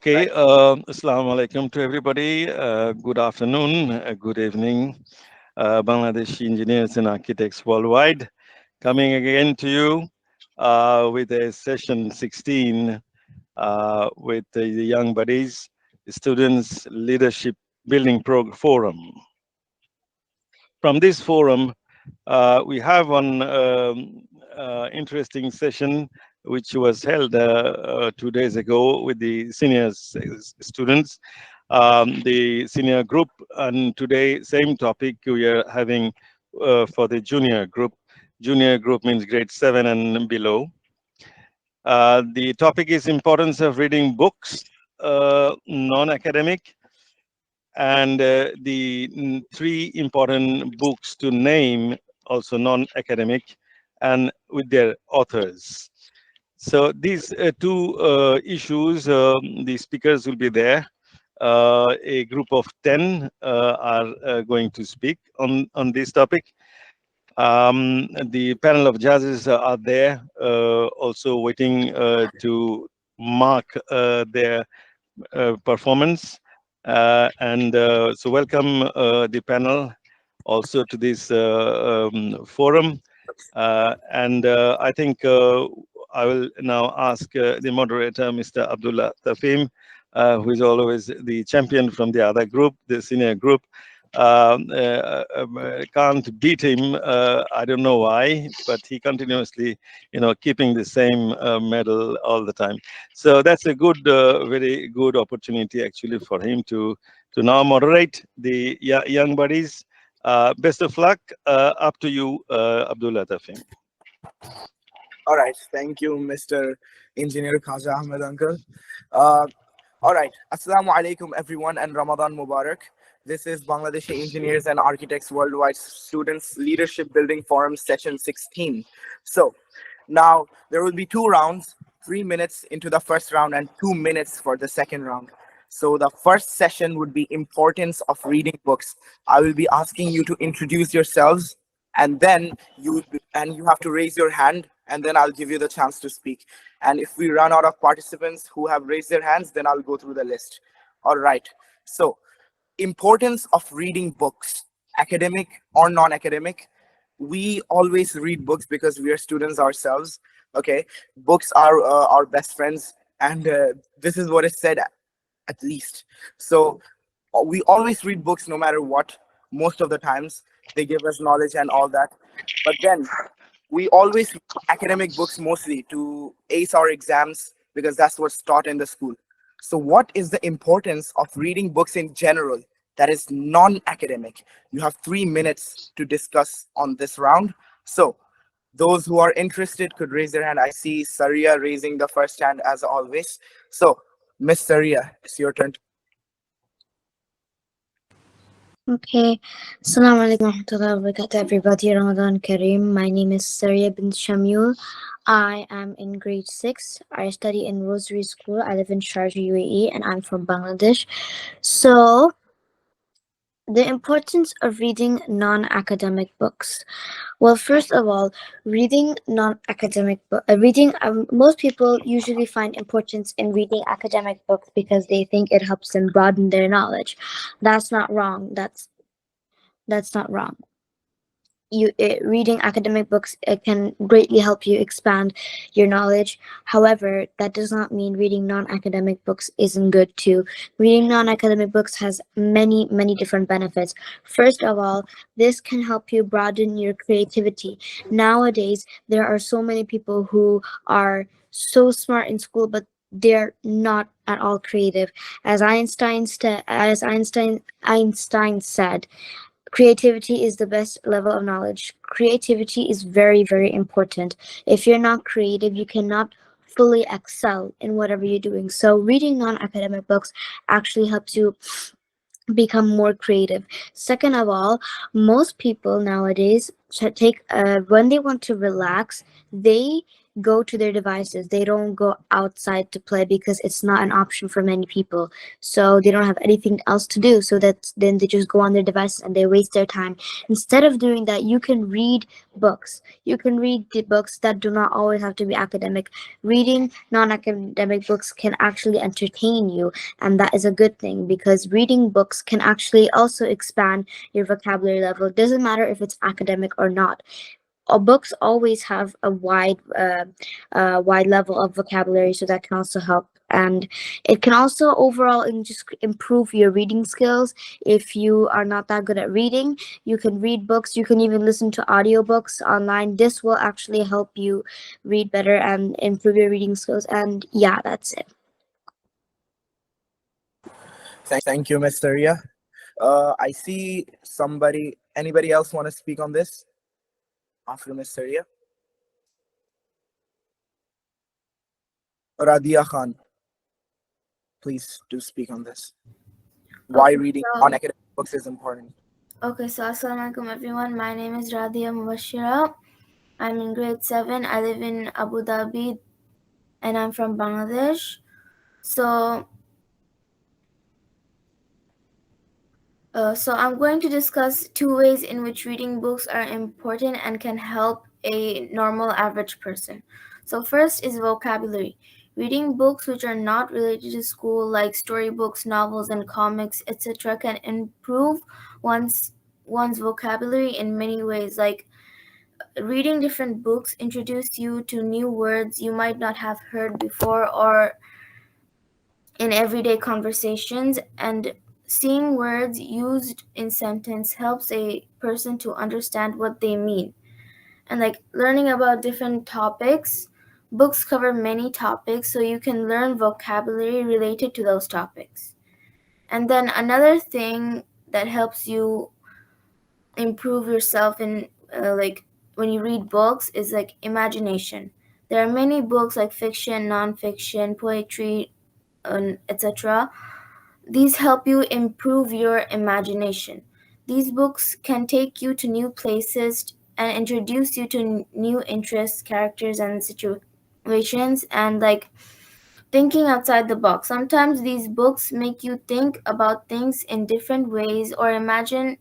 Okay, Assalamu alaikum to everybody. Good afternoon, good evening, Bangladeshi engineers and architects worldwide. Coming again to you with a session 16 with the young buddies, students leadership building forum. From this forum, we have one interesting session which was held 2 days ago with the senior students, the senior group, and today same topic we are having for the junior group. Junior group means grade 7 and below. The topic is importance of reading books, non-academic, and the three important books to name, also non-academic, and with their authors. So these two issues, the speakers will be there. A group of 10 are going to speak on this topic. The panel of judges are there, also waiting to mark their performance. So welcome the panel also to this forum. I think I will now ask the moderator, Mr. Abdullah Tafhim, who is always the champion from the other group, the senior group. Can't beat him. I don't know why, but he continuously, keeping the same medal all the time. So that's a good, very good opportunity actually for him to now moderate the young buddies. Best of luck. Up to you, Abdullah Tafhim. All right. Thank you, Mr. Engineer Khaja Ahmed Uncle. All right. Assalamu alaikum, everyone, and Ramadan Mubarak. This is Bangladeshi Engineers and Architects Worldwide Students Leadership Building Forum Session 16. So now there will be 2 rounds, 3 minutes into the first round and 2 minutes for the second round. So the first session would be importance of reading books. I will be asking you to introduce yourselves, and then you have to raise your hand, and then I'll give you the chance to speak. And if we run out of participants who have raised their hands, then I'll go through the list. All right. So importance of reading books, academic or non-academic. We always read books because we are students ourselves. Okay, books are our best friends, and this is what is said at least. So we always read books no matter what. Most of the times they give us knowledge and all that, but then we always read academic books mostly to ace our exams because that's what's taught in the school. So what is the importance of reading books in general that is non-academic? You have 3 minutes to discuss on this round. So those who are interested could raise their hand. I see Saria raising the first hand as always. So Miss Saria, it's your turn. Okay. Assalamu alaikum warahmatullahi wabarakatuh, everybody. Ramadan Kareem. My name is Saria bin Shamul. I am in grade 6. I study in Rosary School. I live in Sharjah, UAE, and I'm from Bangladesh. So, the importance of reading non-academic books. Well, first of all, reading non-academic most people usually find importance in reading academic books because they think it helps them broaden their knowledge. That's not wrong. That's not wrong. Reading academic books, it can greatly help you expand your knowledge. However, that does not mean reading non-academic books isn't good too. Reading non-academic books has many different benefits. First of all, this can help you broaden your creativity. Nowadays, there are so many people who are so smart in school, but they're not at all creative. As Einstein said, creativity is the best level of knowledge. Creativity is very important. If you're not creative, you cannot fully excel in whatever you're doing. So reading non-academic books actually helps you become more creative. Second of all, most people nowadays take when they want to relax, they go to their devices. They don't go outside to play because it's not an option for many people. So they don't have anything else to do. So that then they just go on their devices and they waste their time. Instead of doing that, you can read books. You can read the books that do not always have to be academic. Reading non-academic books can actually entertain you, and that is a good thing because reading books can actually also expand your vocabulary level. It doesn't matter if it's academic or not. Books always have a wide level of vocabulary, so that can also help. And it can also overall just improve your reading skills. If you are not that good at reading, you can read books. You can even listen to audiobooks online. This will actually help you read better and improve your reading skills. And yeah, that's it. Thank you, Mr. Ria. I see somebody. Anybody else want to speak on this after Mr. Ria? Radia Khan, please do speak on this. Why Okay, reading so, non-academic books is important. Assalamualaikum everyone. My name is Radia Mubashira. I'm in grade 7. I live in Abu Dhabi and I'm from Bangladesh. So I'm going to discuss 2 ways in which reading books are important and can help a normal average person. So first is vocabulary. Reading books which are not related to school, like storybooks, novels, and comics, etc., can improve one's vocabulary in many ways. Like reading different books introduce you to new words you might not have heard before or in everyday conversations, and seeing words used in sentence helps a person to understand what they mean. And like learning about different topics, books cover many topics, so you can learn vocabulary related to those topics. And then another thing that helps you improve yourself in like when you read books is like imagination. There are many books like fiction, non-fiction, poetry, etc. These help you improve your imagination. These books can take you to new places and introduce you to new interests, characters, and situations, and like thinking outside the box. Sometimes these books make you think about things in different ways or imagine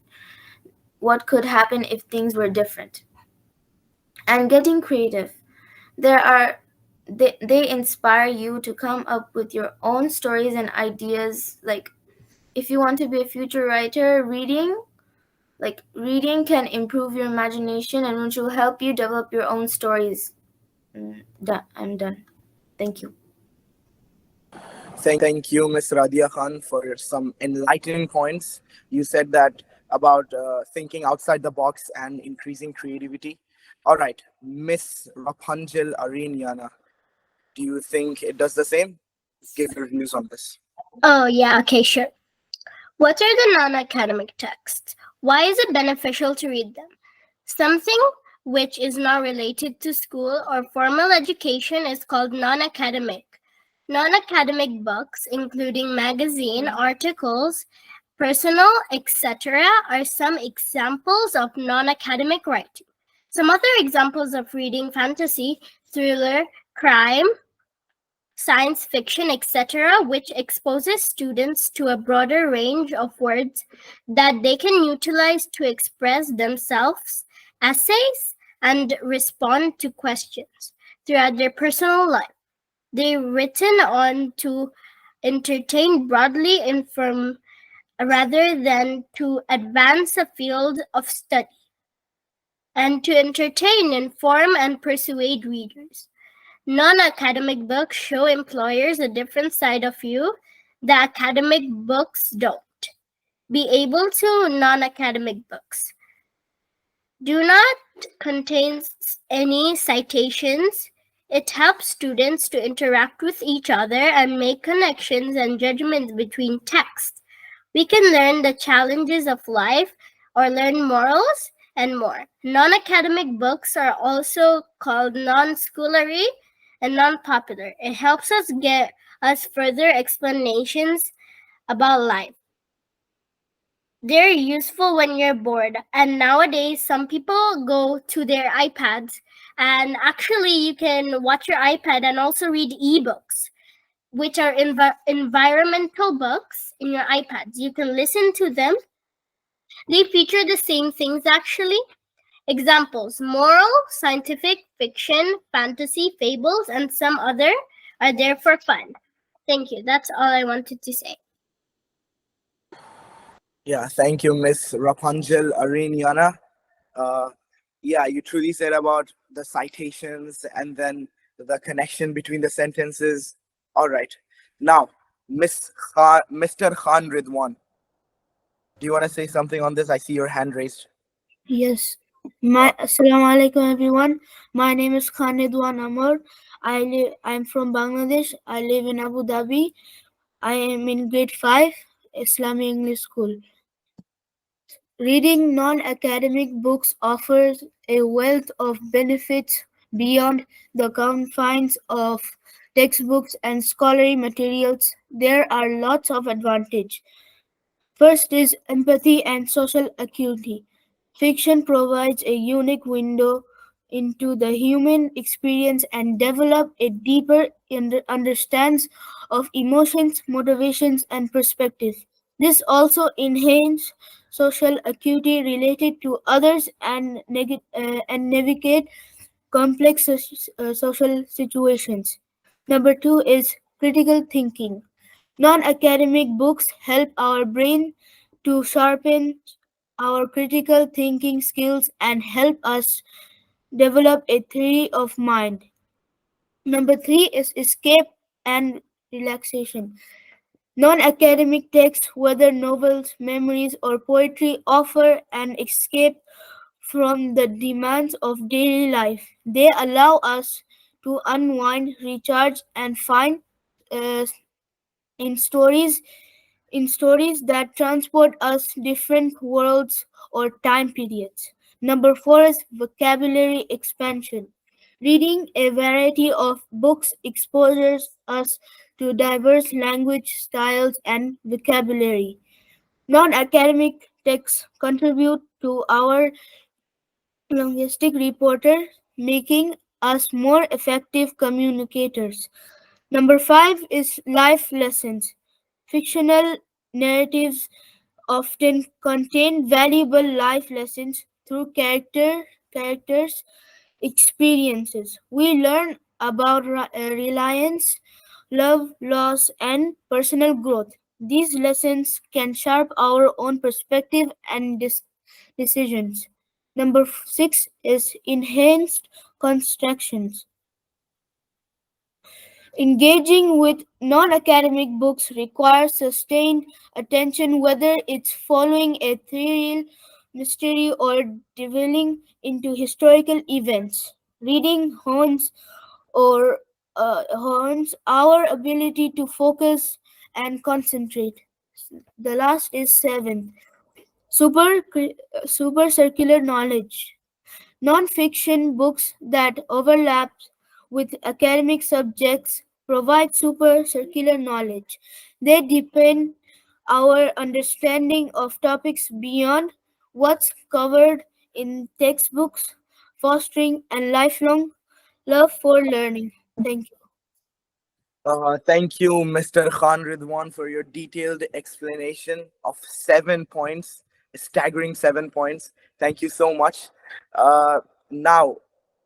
what could happen if things were different. And getting creative. There are they inspire you to come up with your own stories and ideas. Like if you want to be a future writer, reading can improve your imagination and which will help you develop your own stories. I'm done. Thank you. Thank you, Ms. Radia Khan, for some enlightening points. You said that about thinking outside the box and increasing creativity. All right, Miss Rapunzel Arinyana, do you think it does the same? Give your views on this. Oh, yeah, okay, sure. What are the non academic texts? Why is it beneficial to read them? Something which is not related to school or formal education is called non academic. Non academic books, including magazine, articles, personal, etc., are some examples of non academic writing. Some other examples of reading fantasy, thriller, crime, science fiction, etc., which exposes students to a broader range of words that they can utilize to express themselves, essays, and respond to questions throughout their personal life. They're written on to entertain broadly inform rather than to advance a field of study, and to entertain, inform, and persuade readers. Non-academic books show employers a different side of you that academic books don't. Be able to non-academic books do not contain any citations. It helps students to interact with each other and make connections and judgments between texts. We can learn the challenges of life or learn morals and more. Non-academic books are also called non-schoolery and non-popular. It helps us get us further explanations about life. They're useful when you're bored, and nowadays some people go to their iPads And actually, you can watch your iPad and also read ebooks, which are environmental books in your iPads. You can listen to them. They feature the same things actually. Examples: moral, scientific, fiction, fantasy, fables, and some other are there for fun. Thank you. That's all I wanted to say. Yeah, thank you, Miss Rapunzel Ariniana. Uh, yeah, you truly said about the citations and then the connection between the sentences. All right. Now, Mr. Khan Ridwan, do you want to say something on this? I see your hand raised. Yes. Assalamu alaikum everyone. My name is Khanidwan Amar. I'm from Bangladesh. I live in Abu Dhabi. I am in grade 5 Islamic English School. Reading non-academic books offers a wealth of benefits beyond the confines of textbooks and scholarly materials. There are lots of advantages. First is empathy and social acuity. Fiction provides a unique window into the human experience and develop a deeper understanding of emotions, motivations, and perspectives. This also enhances social acuity related to others and navigate complex social situations. Number two is critical thinking. Non-academic books help our brain to sharpen our critical thinking skills and help us develop a theory of mind. Number three is escape and relaxation. Non-academic texts, whether novels, memories, or poetry, offer an escape from the demands of daily life. They allow us to unwind, recharge, and find uh, in stories that transport us different worlds or time periods. Number four is vocabulary expansion. Reading a variety of books exposes us to diverse language styles and vocabulary. Non-academic texts contribute to our linguistic repertoire, making us more effective communicators. Number five is life lessons. Fictional narratives often contain valuable life lessons through characters' experiences. We learn about reliance, love, loss, and personal growth. These lessons can shape our own perspective and decisions. Number six is enhanced constructions. Engaging with non-academic books requires sustained attention, whether it's following a thrill, mystery, or delving into historical events. Reading hones our ability to focus and concentrate. The last is seventh. Super, super circular knowledge. Non-fiction books that overlap with academic subjects provide super circular knowledge. They deepen our understanding of topics beyond what's covered in textbooks, fostering a lifelong love for learning. Thank you. Thank you, Mr. Khan Ridwan, for your detailed explanation of 7 points, a staggering 7 points. Thank you so much. Now,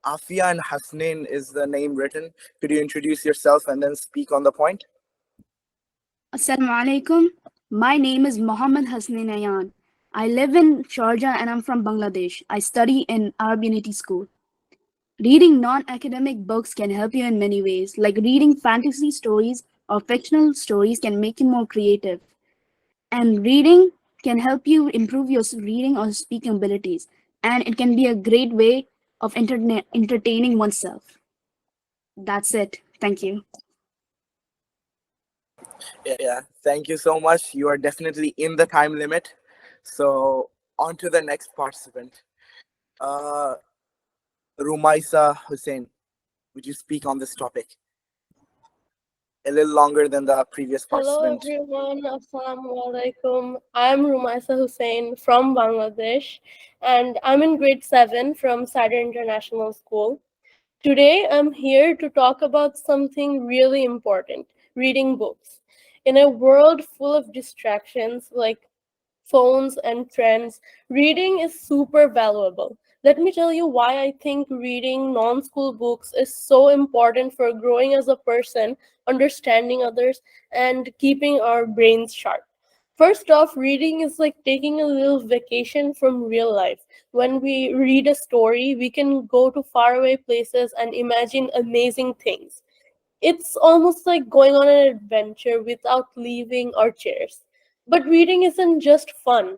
Afia and Hasnain is the name written. Could you introduce yourself and then speak on the point? Assalamu alaikum. My name is Mohammed Hasnain Ayan. I live in Sharjah and I'm from Bangladesh. I study in Arab Unity School. Reading non-academic books can help you in many ways, like reading fantasy stories or fictional stories can make you more creative. And reading can help you improve your reading or speaking abilities. And it can be a great way of entertaining oneself. That's it. Thank you. Yeah, thank you so much. You are definitely in the time limit. So, on to the next participant. Rumaisa Hussein, would you speak on this topic? A little longer than the previous Hello participant. everyone, Assalamu alaikum. I'm Rumaisa Hussein from Bangladesh and I'm in grade 7 from Sardar International School. Today, I'm here to talk about something really important: reading books. In a world full of distractions like phones and trends, reading is super valuable. Let me tell you why I think reading non school books is so important for growing as a person, understanding others, and keeping our brains sharp. First off, reading is like taking a little vacation from real life. When we read a story, we can go to faraway places and imagine amazing things. It's almost like going on an adventure without leaving our chairs. But reading isn't just fun,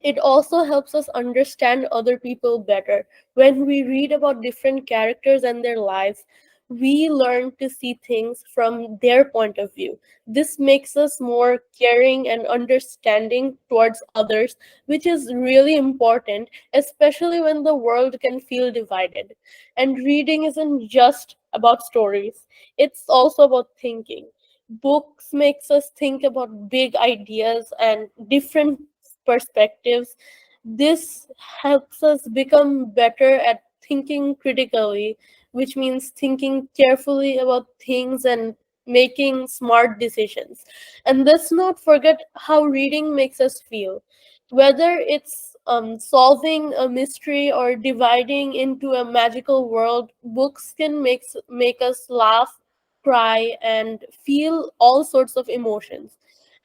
it also helps us understand other people better. When we read about different characters and their lives, we learn to see things from their point of view. This makes us more caring and understanding towards others, which is really important, especially when the world can feel divided. And reading isn't just about stories, it's also about thinking. Books makes us think about big ideas and different perspectives. This helps us become better at thinking critically, which means thinking carefully about things and making smart decisions. And let's not forget how reading makes us feel. Whether it's solving a mystery or dividing into a magical world, books can make us laugh, cry, and feel all sorts of emotions.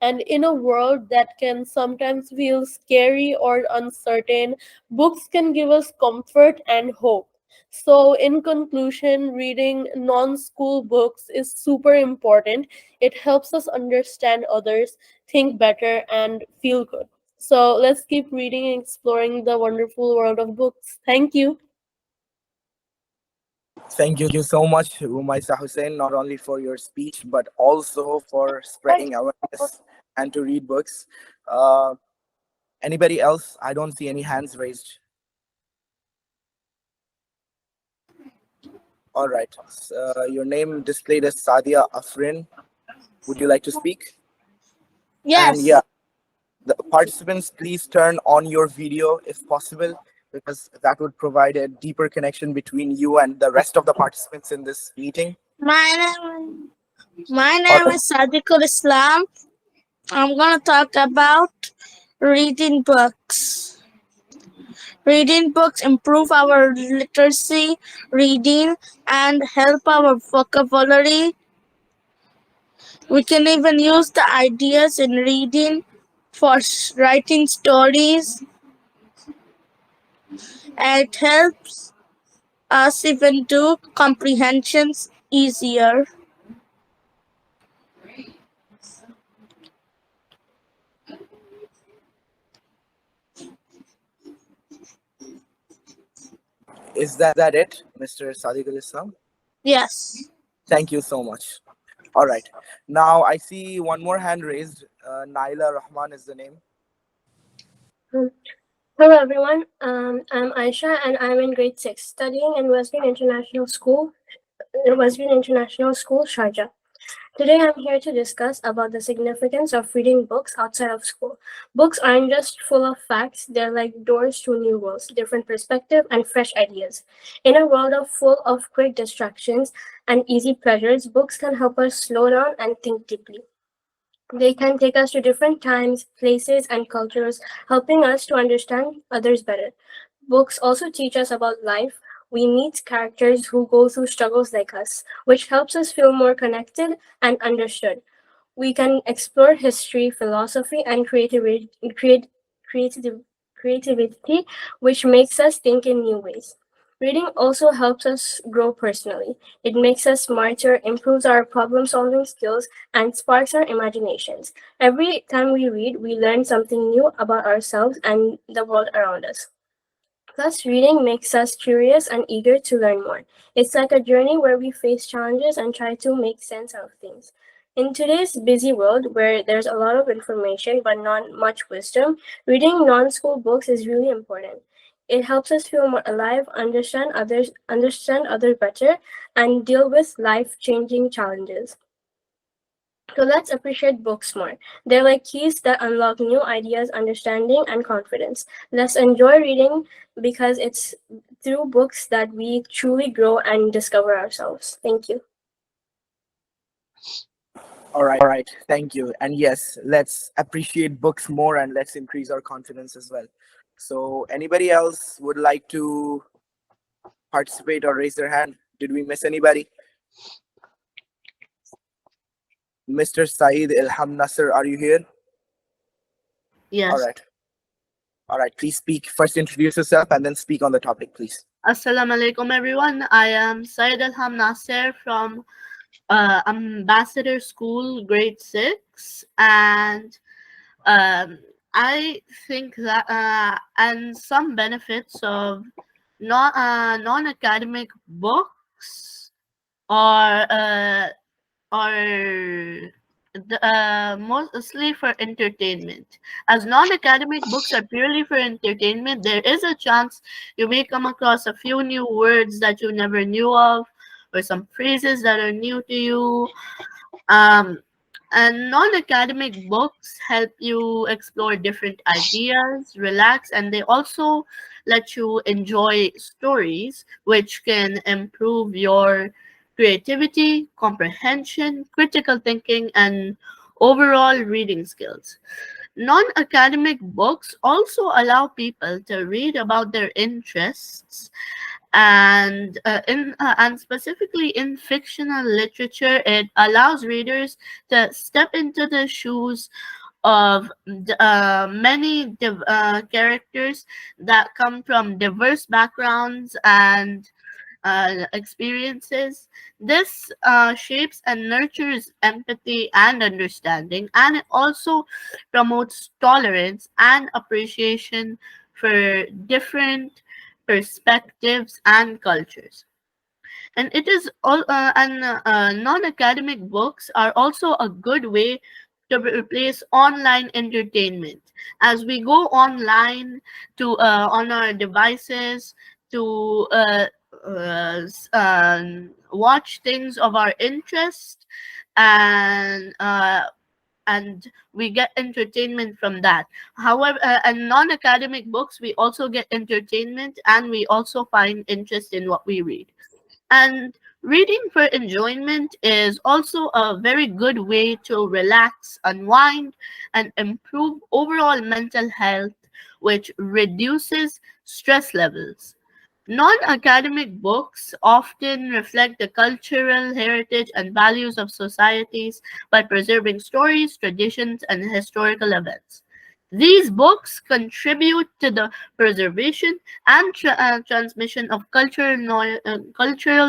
And in a world that can sometimes feel scary or uncertain, books can give us comfort and hope. So, in conclusion, reading non school books is super important. It helps us understand others, think better, and feel good. So, let's keep reading and exploring the wonderful world of books. Thank you. Thank you so much, Rumaisa Hussein, not only for your speech, but also for spreading awareness and to read books. Uh, Anybody else? I don't see any hands raised. All right. Your name displayed as Sadia Afrin. Would you like to speak? And Yes. yeah, the participants, please turn on your video if possible, because that would provide a deeper connection between you and the rest of the participants in this meeting. My name Or is Sadiqul Islam. I'm gonna talk about reading books. Reading books improve our literacy, reading, and help our vocabulary. We can even use the ideas in reading for writing stories. And it helps us even do comprehensions easier. is that it, Mr. Sadiqul Islam? Yes. Thank you so much. All right. Now I see one more hand raised. Naila Rahman is the name. Um, Hello everyone. I'm Aisha and I'm in grade 6, studying in Wesleyan International School, Sharjah. Today I'm here to discuss about the significance of reading books outside of school. Books aren't just full of facts, they're like doors to new worlds, different perspective and fresh ideas. In a world full of quick distractions and easy pleasures, books can help us slow down and think deeply. They can take us to different times, places, and cultures, helping us to understand others better. Books also teach us about life. We meet characters who go through struggles like us, which helps us feel more connected and understood. We can explore history, philosophy, and creative, creativity, which makes us think in new ways. Reading also helps us grow personally. It makes us smarter, improves our problem solving skills, and sparks our imaginations. Every time we read, we learn something new about ourselves and the world around us. Plus, reading makes us curious and eager to learn more. It's like a journey where we face challenges and try to make sense of things. In today's busy world where there's a lot of information but not much wisdom, reading non school books is really important. It helps us feel more alive, understand others better, and deal with life changing challenges. So let's appreciate books more. They're like keys that unlock new ideas, understanding, and confidence. Let's enjoy reading because it's through books that we truly grow and discover ourselves. Thank you. All right. Thank you. And yes, let's appreciate books more and let's increase our confidence as well. So, anybody else would like to participate or raise their hand? Did we miss anybody? Mr. Saeed Ilham Nasser, are you here? Yes. All right. Please speak. First, introduce yourself and then speak on the topic, please. Assalamu alaikum, everyone. I am Syed Alham Nasser from Ambassador School, grade 6. And I think that, and some benefits of non-academic books are mostly for entertainment. As non-academic books are purely for entertainment, there is a chance you may come across a few new words that you never knew of, or some phrases that are new to you. And non-academic books help you explore different ideas, relax, and they also let you enjoy stories, which can improve your creativity, comprehension, critical thinking, and overall reading skills. Non-academic books also allow people to read about their interests, and specifically in fictional literature, it allows readers to step into the shoes of many characters that come from diverse backgrounds and experiences. This shapes and nurtures empathy and understanding, and it also promotes tolerance and appreciation for different perspectives and cultures. And it is all and non-academic books are also a good way to replace online entertainment, as we go online to on our devices to watch things of our interest, and we get entertainment from that. However, and non-academic books, we also get entertainment and we also find interest in what we read. And reading for enjoyment is also a very good way to relax, unwind, and improve overall mental health, which reduces stress levels. Non-academic books often reflect the cultural heritage and values of societies by preserving stories, traditions, and historical events. These books contribute to the preservation and transmission of cultural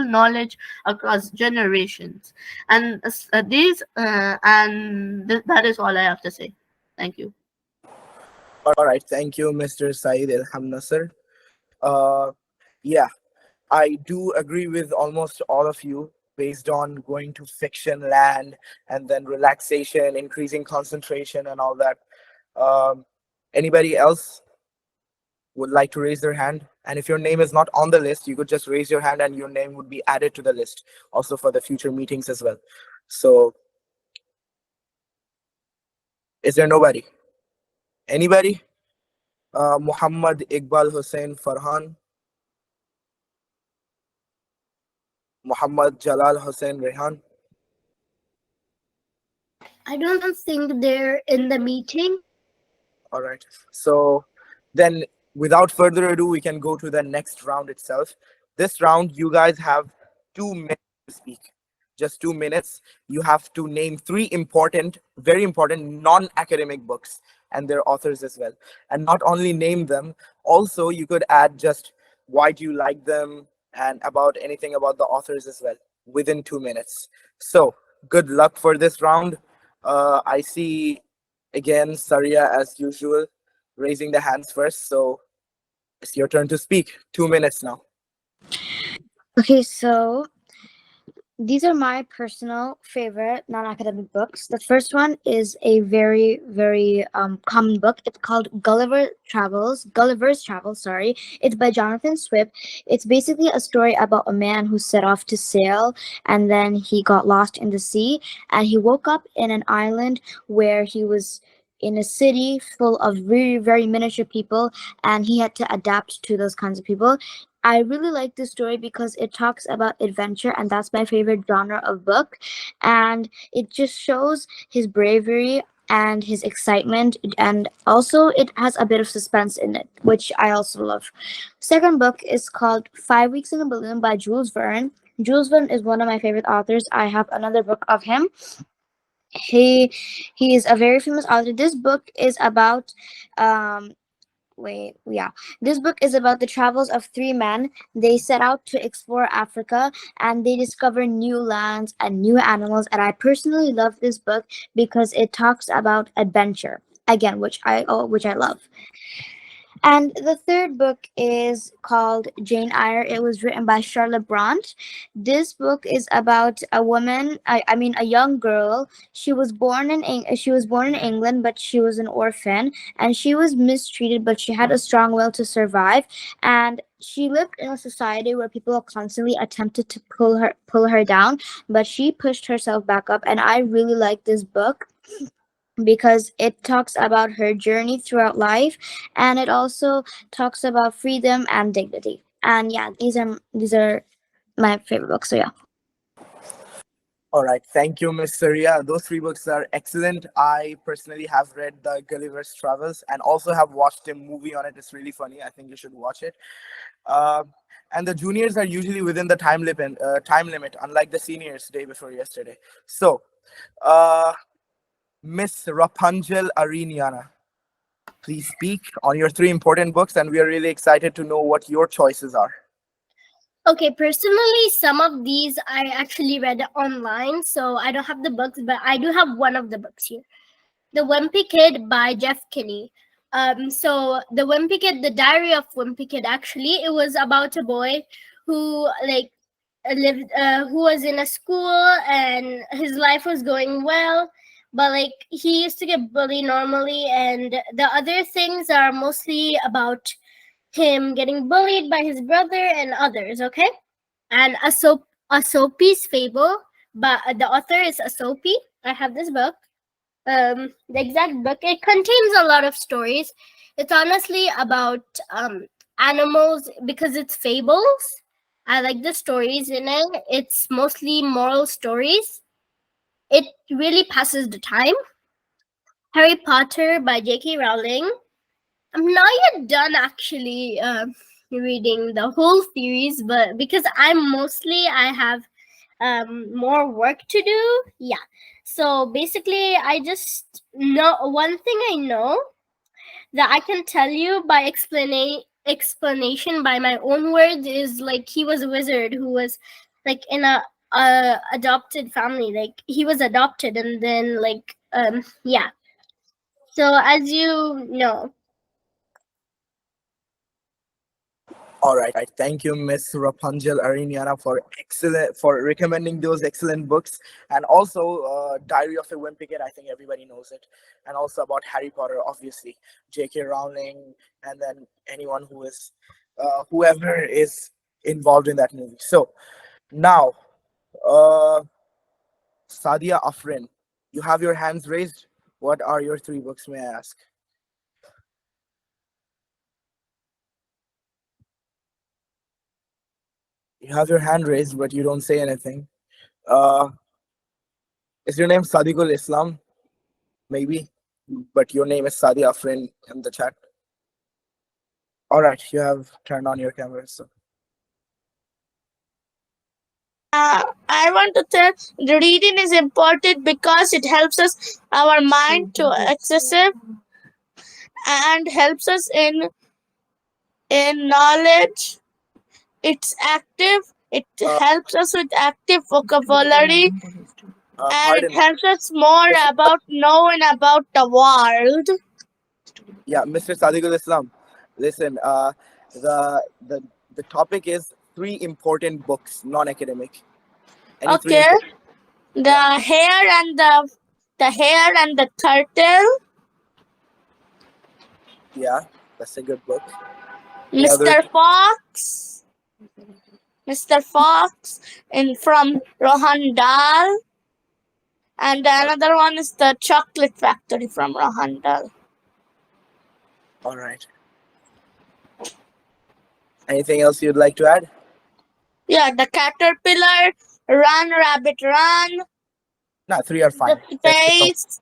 knowledge across generations. And that is all I have to say. Thank you. All right. Thank you, Mr. Saeed Ilham Nasser. Yeah, I do agree with almost all of you based on going to fiction land and then relaxation, increasing concentration, and all that. Anybody else would like to raise their hand? And if your name is not on the list, you could just raise your hand and your name would be added to the list, also for the future meetings as well. So, is there nobody? Anybody? Muhammad Iqbal Hussain Farhan. Muhammad Jalal Hussain Rehan. I don't think they're in the meeting. All right. So then, without further ado, we can go to the next round itself. This round, you guys have 2 minutes to speak. Just 2 minutes. You have to name 3 important, very important non-academic books and their authors as well. And not only name them, also you could add just why do you like them and about anything about the authors as well within 2 minutes. So good luck for this round. I see again Saria as usual raising the hands first, so it's your turn to speak. 2 minutes now. Okay, so these are my personal favorite non-academic books. The first one is a very, very common book. It's called Gulliver's Travels. Sorry, it's by Jonathan Swift. It's basically a story about a man who set off to sail, and then he got lost in the sea, and he woke up in an island where he was in a city full of very, very miniature people, and he had to adapt to those kinds of people. I really like this story because it talks about adventure, and that's my favorite genre of book. And it just shows his bravery and his excitement, and also it has a bit of suspense in it, which I also love. Second book is called 5 Weeks in a Balloon by Jules Verne. Jules Verne is one of my favorite authors. I have another book of him. He is a very famous author. This book is about this book is about the travels of three men. They set out to explore Africa, and they discover new lands and new animals, and I personally love this book because it talks about adventure again, which I love. And the third book is called Jane Eyre. It was written by Charlotte Bronte. This book is about a woman, I mean a young girl. She was born in England, but she was an orphan, and she was mistreated, but she had a strong will to survive. And she lived in a society where people constantly attempted to pull her down, but she pushed herself back up. And I really like this book because it talks about her journey throughout life, and it also talks about freedom and dignity. And yeah, these are my favorite books. So yeah. All right, thank you, Miss Saria. Those three books are excellent. I personally have read the Gulliver's Travels and also have watched a movie on it. It's really funny. I think you should watch it. Uh, and the juniors are usually within the time limit, unlike the seniors day before yesterday. So, Miss Rapunzel Ariniana, please speak on your three important books, and we are really excited to know what your choices are. Okay, personally, some of these I actually read online, so I don't have the books, but I do have one of the books here. The Wimpy Kid by Jeff Kinney. So the Wimpy Kid, the Diary of Wimpy Kid, actually, it was about a boy who who was in a school and his life was going well, but he used to get bullied normally, and the other things are mostly about him getting bullied by his brother and others. Okay, and Aesop's Fable, but the author is Aesop. I have this book. The exact book, it contains a lot of stories. It's honestly about animals because it's fables. I like the stories in it. It's mostly moral stories. It really passes the time. Harry Potter by J.K. Rowling. I'm not yet done actually reading the whole series, but because I have more work to do. Yeah. So basically, I just know one thing I know that I can tell you by explanation by my own words is he was a wizard who was in a adopted family. He was adopted, and then yeah. So as you know. All right, thank you, Miss Rapunzel Ariniana, for recommending those excellent books, and also Diary of a Wimpy Kid. I think everybody knows it, and also about Harry Potter, obviously, J.K. Rowling, and then anyone who is, whoever is involved in that movie. So now, Sadia Afrin, you have your hands raised. What are your three books, may I ask? You have your hand raised, but you don't say anything. Is your name Sadiqul Islam? Maybe, but your name is Sadia Afrin in the chat. All right, you have turned on your camera. So. I want to tell reading is important because it helps us our mind to excessive and helps us in knowledge. It's active. It helps us with active vocabulary, and it helps us more about knowing about the world. Yeah, Mr. Sadiqul Islam, listen. The topic is three important books, non-academic. Okay, the hare and the turtle. Yeah, that's a good book. Mr. Fox. Mr. Fox from Rohan Dahl. And another one is the Chocolate Factory from Rohan Dahl. All right. Anything else you'd like to add? Yeah, the caterpillar, run, rabbit, run. No, three are The fine. Thank you so much.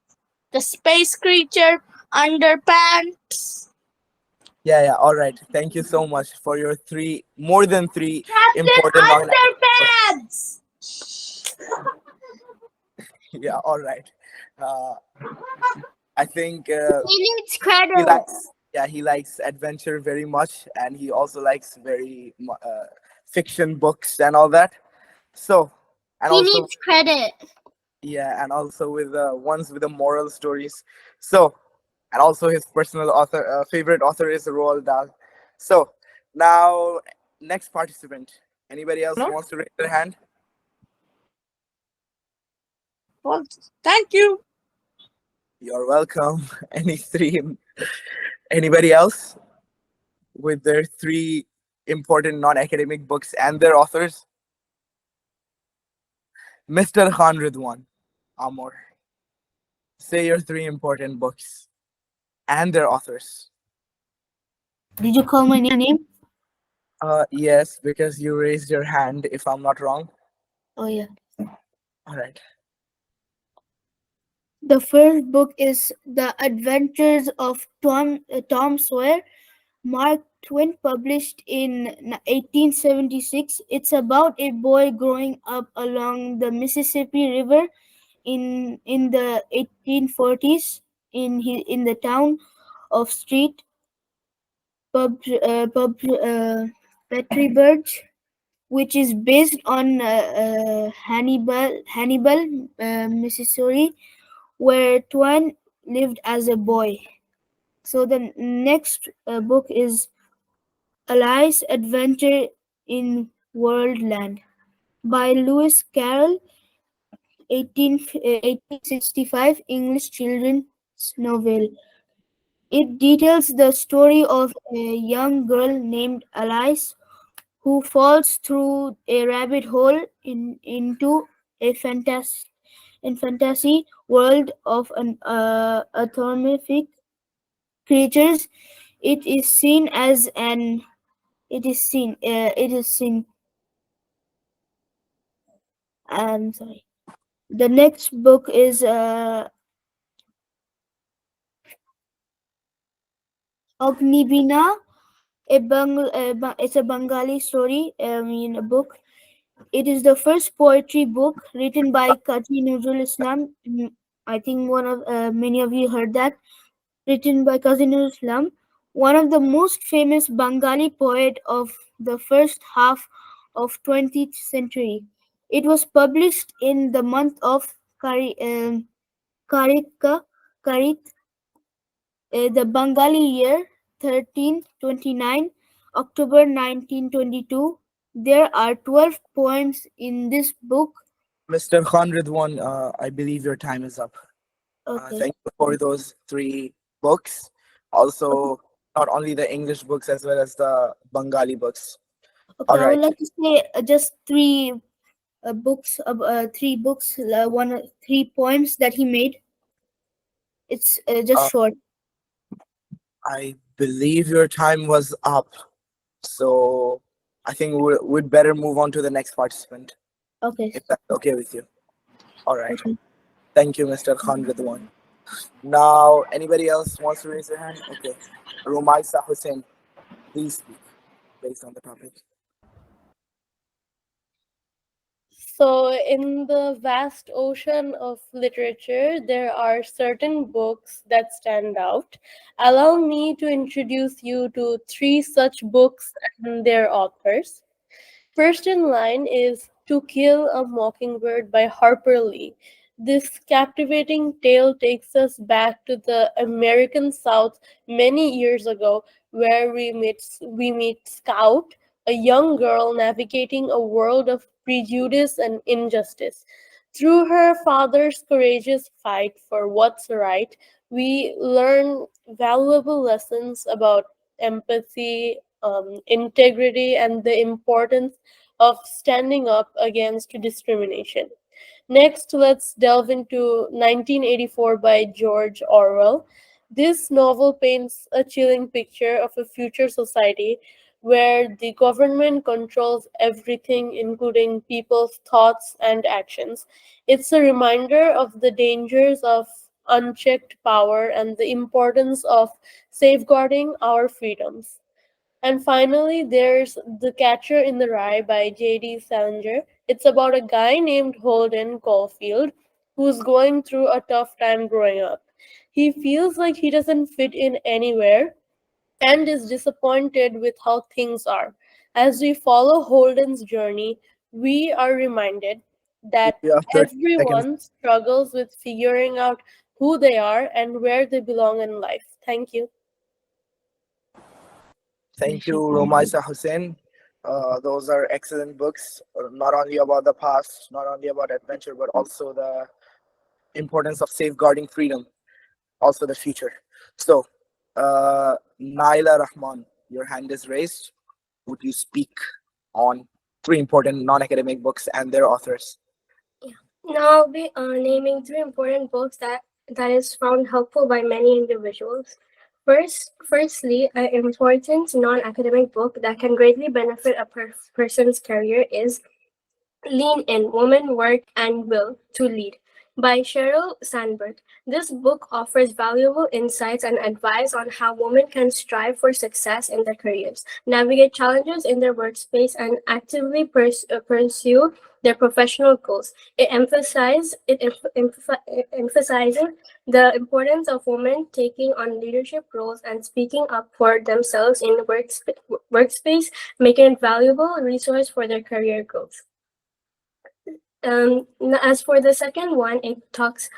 the space creature, underpants. Yeah. All right. Thank you so much for your more than three Captain important Underpants. Yeah. All right. Uh, I think He needs he credit. likes. Yeah, he likes adventure very much, and he also likes fiction books and all that. So, and He also needs credit. yeah, and also with ones with the moral stories. So, and also his personal favorite author is Roald Dahl. So now, next participant. Anybody else wants to raise their hand? Well, thank you. You're welcome. Anybody else with their three important non-academic books and their authors? Mr. Khan Ridwan, Amor. Say your three important books and their authors. Did you call my name? Yes, because you raised your hand, if I'm not wrong. Oh yeah. All right. The first book is The Adventures of Tom Sawyer, Mark Twain, published in 1876. It's about a boy growing up along the Mississippi River in the 1840s in the town of Petribridge, which is based on Hannibal, Missouri, where Twain lived as a boy. So the next book is Alice's Adventure in Worldland by Lewis Carroll, 1865, English children's novel. It details the story of a young girl named Alice who falls through a rabbit hole into a fantasy world of anthropomorphic creatures. It is seen as an it is seen I'm sorry. The next book is Ognibina, it's a Bengali story. A book. It is the first poetry book written by Kazi Nazrul Islam. I think one of many of you heard that. Written by Kazi Nazrul Islam, one of the most famous Bengali poet of the first half of 20th century. It was published in the month of Karika, Karit, the Bengali year 1329, October 1922. There are 12 poems in this book. Mr. Khan Ridwan, I believe your time is up. Okay. Thank you for those three books. Also, not only the English books as well as the Bengali books. Okay, All I would right. like to say just three books, three poems that he made. It's just short. I believe your time was up. So I think we'd better move on to the next participant, Okay. if that's okay with you. All right. Okay. Thank you, Mr. Khan Ridwan. Now, anybody else wants to raise their hand? Okay. Rumaisa Hussain, please speak based on the topic. So, in the vast ocean of literature, there are certain books that stand out. Allow me to introduce you to three such books and their authors. First in line is To Kill a Mockingbird by Harper Lee. This captivating tale takes us back to the American South many years ago, where we meet Scout, a young girl navigating a world of prejudice and injustice. Through her father's courageous fight for what's right, we learn valuable lessons about empathy, integrity, and the importance of standing up against discrimination. Next, let's delve into 1984 by George Orwell. This novel paints a chilling picture of a future society where the government controls everything, including people's thoughts and actions. It's a reminder of the dangers of unchecked power and the importance of safeguarding our freedoms. And finally, there's The Catcher in the Rye by J.D. Salinger. It's about a guy named Holden Caulfield who's going through a tough time growing up. He feels like he doesn't fit in anywhere and is disappointed with how things are. As we follow Holden's journey, we are reminded that You have 30 seconds. everyone struggles with figuring out who they are and where they belong in life. Thank you. Thank you, Romaisa Hussain. Those are excellent books, not only about the past, not only about adventure, but also the importance of safeguarding freedom, also the future. So, Naila Rahman, your hand is raised. Would you speak on three important non-academic books and their authors? Now I'll be naming three important books that is found helpful by many individuals. Firstly, an important non-academic book that can greatly benefit a person's career is Lean In, Women, Work, and Will to Lead by Sheryl Sandberg. This book offers valuable insights and advice on how women can strive for success in their careers, navigate challenges in their workspace, and actively pursue their professional goals. It emphasizes the importance of women taking on leadership roles and speaking up for themselves in workspace, making it a valuable resource for their career growth. As for the second one, it talks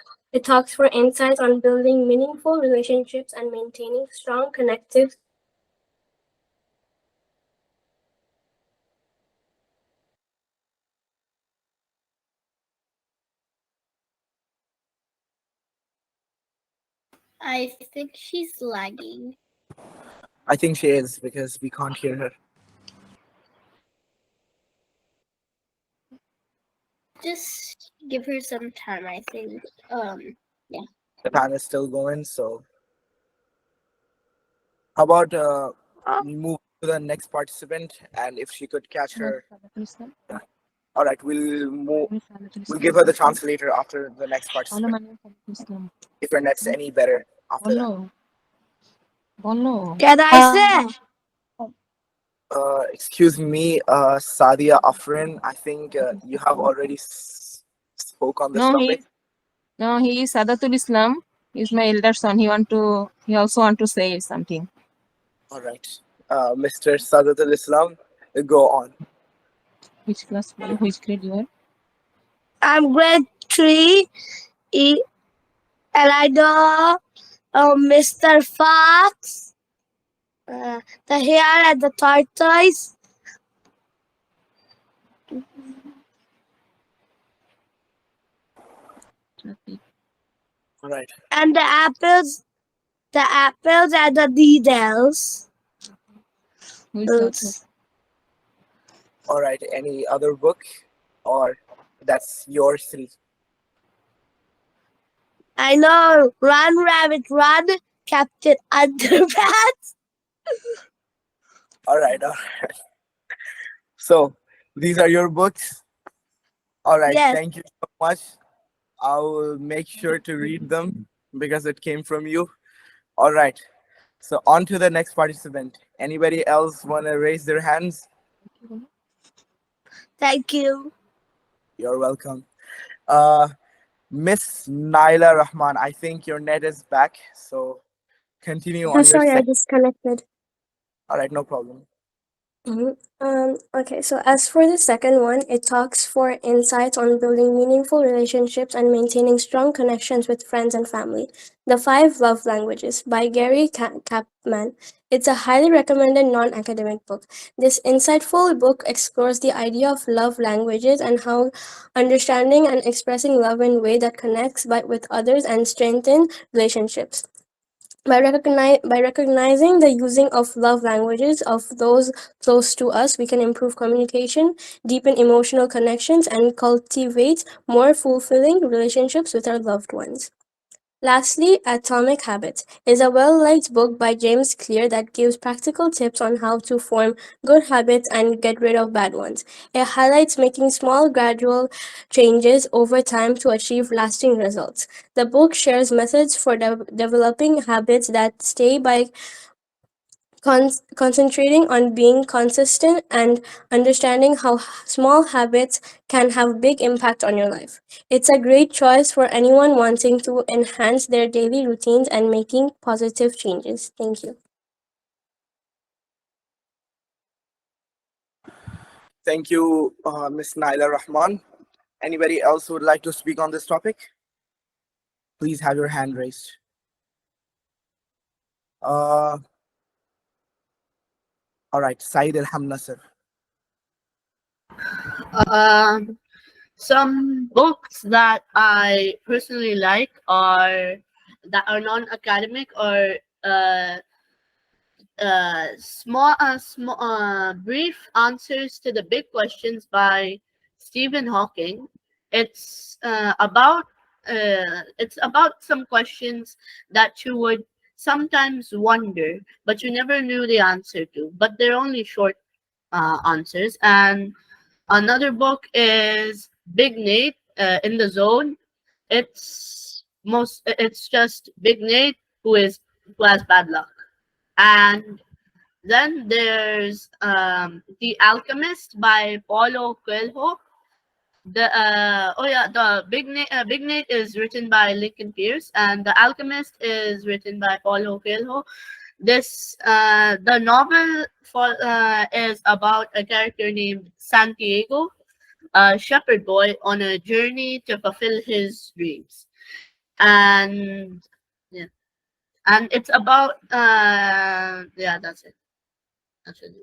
for insights on building meaningful relationships and maintaining strong connective. I think she's lagging. I think she is because we can't hear her. Just give her some time, I think. Yeah. The time is still going, so how about we move to the next participant, and if she could catch her. All right, we'll give her the chance later after the next participant. If her net's any better after that. Can I say? Excuse me, Sadia Afrin. I think you have already spoke on this topic. No, he is Sadatul Islam. He's my elder son. He also want to say something. All right, Mr. Sadatul Islam, go on. Which class? Which grade you are? I'm grade 3, and I know Mr. Fox, the hare and the tortoise. All right. And the apples and the needles. All right. Any other book, or that's your three? I know Run Rabbit Run, Captain Underpants. All right. All right. So these are your books. All right. Yes. Thank you so much. I will make sure to read them because it came from you. All right. So on to the next participant. Anybody else want to raise their hands? Thank you. You're welcome. Miss Naila Rahman, I think your net is back. So continue on your Sorry, I second. disconnected. All right, no problem. Okay, so as for the second one, it talks for insights on building meaningful relationships and maintaining strong connections with friends and family. The Five Love Languages by Gary Chapman. It's a highly recommended non-academic book. This insightful book explores the idea of love languages and how understanding and expressing love in a way that connects with others and strengthen relationships. By recognizing the using of love languages of those close to us, we can improve communication, deepen emotional connections, and cultivate more fulfilling relationships with our loved ones. Lastly, Atomic Habits is a well-liked book by James Clear that gives practical tips on how to form good habits and get rid of bad ones. It highlights making small, gradual changes over time to achieve lasting results. The book shares methods for developing habits that stay by concentrating on being consistent and understanding how small habits can have big impact on your life. It's a great choice for anyone wanting to enhance their daily routines and making positive changes. Thank you. Thank you, Ms. Naila Rahman. Anybody else who would like to speak on this topic? Please have your hand raised. All right, Saeed Ilham Nasser. Some books that I personally like are that are non-academic or brief answers to the big questions by Stephen Hawking. It's about some questions that you would sometimes wonder, but you never knew the answer to. But they're only short answers. And another book is Big Nate, in the Zone. It's just Big Nate who has bad luck. And then there's The Alchemist by Paulo Coelho. Big Nate is written by Lincoln Pierce, and The Alchemist is written by Paulo Coelho. The novel is about a character named Santiago, a shepherd boy on a journey to fulfill his dreams, and yeah, and it's about that's it. That's it.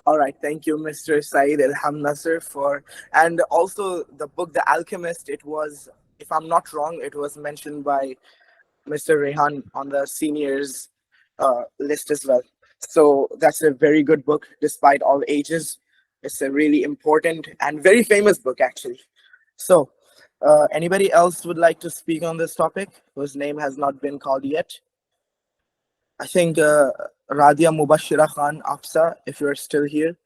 All right, thank you, Mr. Saeed Ilham Nasser, and also the book The Alchemist. It was, if I'm not wrong, it was mentioned by Mr. Rehan on the seniors list as well. So that's a very good book, despite all ages. It's a really important and very famous book, actually. So, anybody else would like to speak on this topic whose name has not been called yet? I think Radia Mubashira Khan Afsa, if you're still here,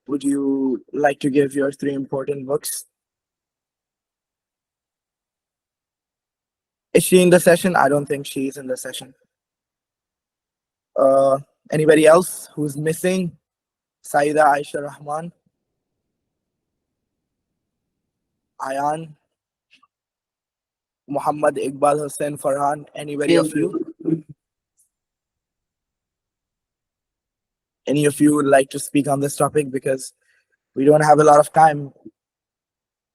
would you like to give your 3 important books? Is she in the session? I don't think she's in the session. Anybody else who's missing? Saida Aisha Rahman, Ayan, Muhammad Iqbal Hussain Farhan. Anybody of you? Any of you would like to speak on this topic, because we don't have a lot of time.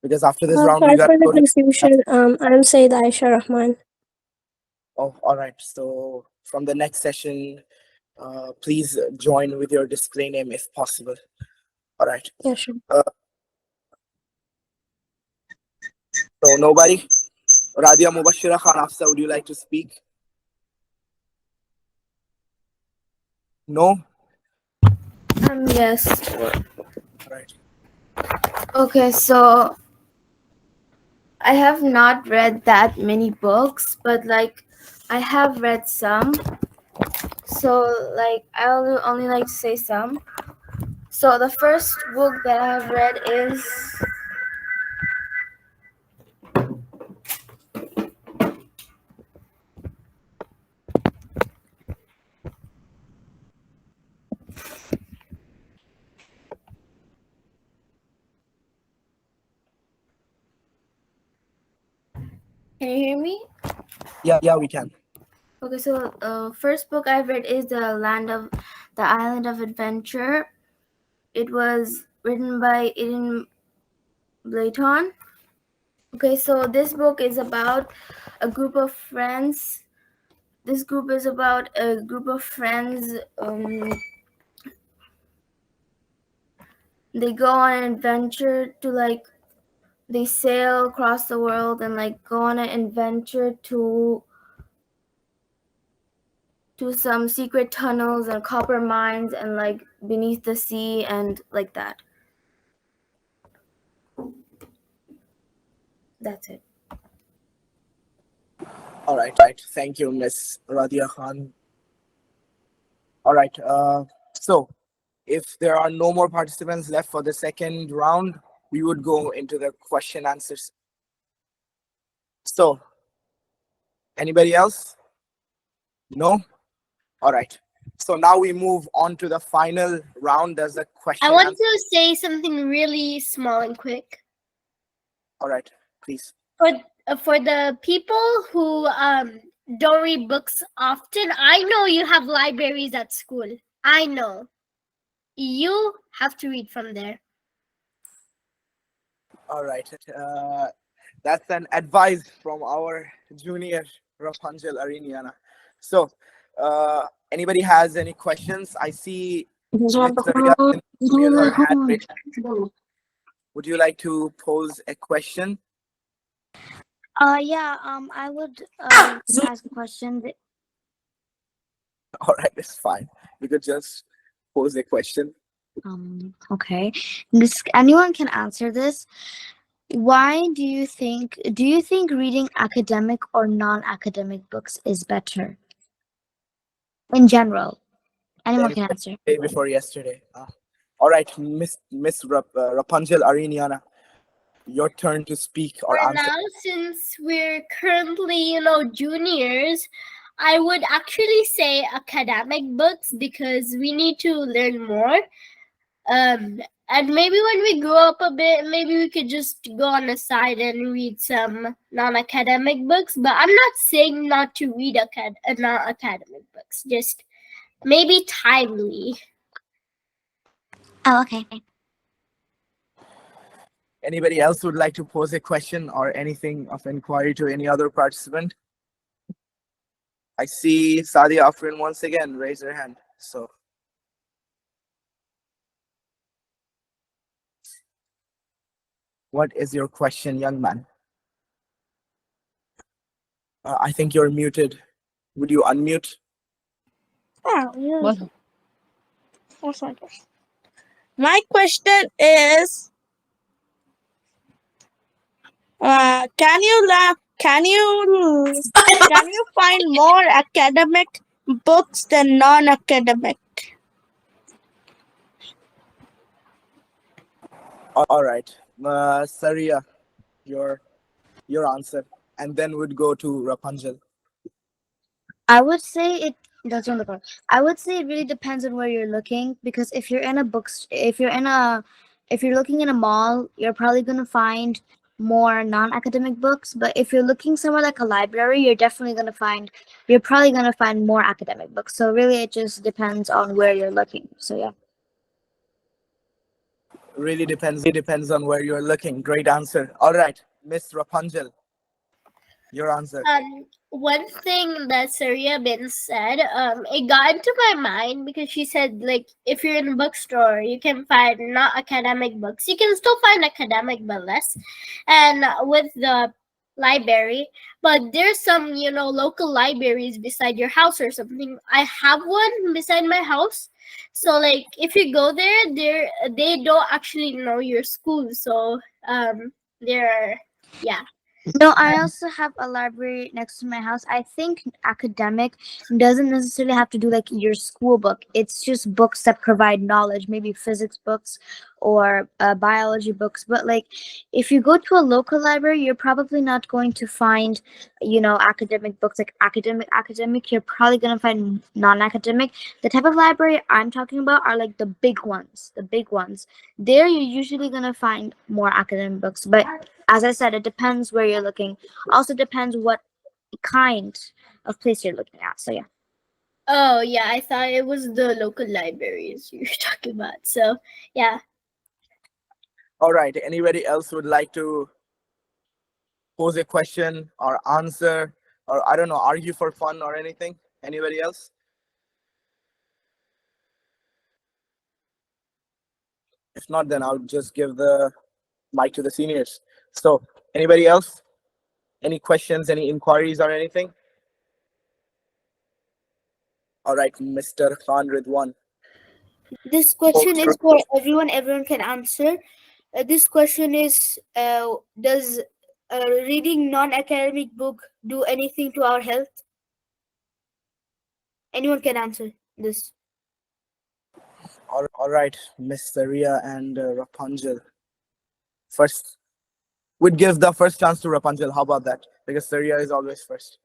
Because after this round, we Sorry got for to the go to. confusion. I'm Said Aisha Rahman. Oh, all right. So from the next session, please join with your display name if possible. All right. Yeah, sure. So nobody? Radia Mubashira Khan Afsa, would you like to speak? No? Yes. Right. Okay, so I have not read that many books, but like I have read some. So like I'll only like to say some. So the first book that I have read is Can you hear me? Yeah, we can. Okay, so first book I've read is the Island of Adventure. It was written by Eden Blayton. Okay, so this book is about a group of friends. This group is about a group of friends. They go on an adventure to they sail across the world and go on an adventure to some secret tunnels and copper mines and beneath the sea and like that. That's it. All right. Thank you, Miss Radia Khan. All right. So if there are no more participants left for the second round, we would go into the question answers. So, anybody else? No? All right. So now we move on to the final round. There's a question I want answer. to say something really small and quick. All right, please. For the people who don't read books often, I know you have libraries at school. I know. You have to read from there. All right. That's an advice from our junior Rapunzel Ariniana. So, anybody has any questions? I see Miss Saria with her hand raised. Would you like to pose a question? Yeah, I would ask a question. All right, it's fine. You could just pose a question. Okay. Anyone can answer this. Why do you think reading academic or non-academic books is better? In general. Anyone can answer. Day before yesterday. All right, Miss Rapunzel Ariniana, your turn to speak or answer. Now, since we're currently, juniors, I would actually say academic books because we need to learn more. And maybe when we grow up a bit, maybe we could just go on the side and read some non-academic books. But I'm not saying not to read non-academic books, just maybe timely. Oh, okay. Anybody else would like to pose a question or anything of inquiry to any other participant? I see Sadia Afrin once again raise her hand. So, what is your question, young man? I think you're muted. Would you unmute? My question is, can you find more academic books than non-academic? All right, Saria, your answer, and then we'd go to Rapunzel. I would say it doesn't look. I would say it really depends on where you're looking, because if you're in a if you're looking in a mall, you're probably gonna find more non-academic books. But if you're looking somewhere like a library, you're probably gonna find more academic books. So really, it just depends on where you're looking. So yeah. Really depends on where you're looking. Great answer. All right, Miss Rapunzel, your answer. One thing that Saria Bin said, it got into my mind because she said, like, if you're in a bookstore, you can find not academic books. You can still find academic, but less. And with the library, but there's some, local libraries beside your house or something. I have one beside my house. So, like, if you go there, they don't actually know your school. So, yeah. No, I also have a library next to my house. I think academic doesn't necessarily have to do like your school book. It's just books that provide knowledge, maybe physics books or biology books. But like, if you go to a local library, you're probably not going to find, academic books like academic. You're probably going to find non-academic. The type of library I'm talking about are like the big ones. There, you're usually going to find more academic books. But as I said, it depends where you're looking. Also depends what kind of place you're looking at. So yeah. Oh yeah, I thought it was the local libraries you were talking about. So yeah. All right. Anybody else would like to pose a question or answer, or I don't know, argue for fun or anything? Anybody else? If not, then I'll just give the mic to the seniors. So, anybody else? Any questions, any inquiries or anything? All right, Mr. Khan Ridwan. This question is for everyone. Everyone can answer. This question is, does reading non-academic book do anything to our health? Anyone can answer this. All right, Miss Saria and Rapunzel. First, we'd give the first chance to Rapunzel. How about that? Because Saria is always first.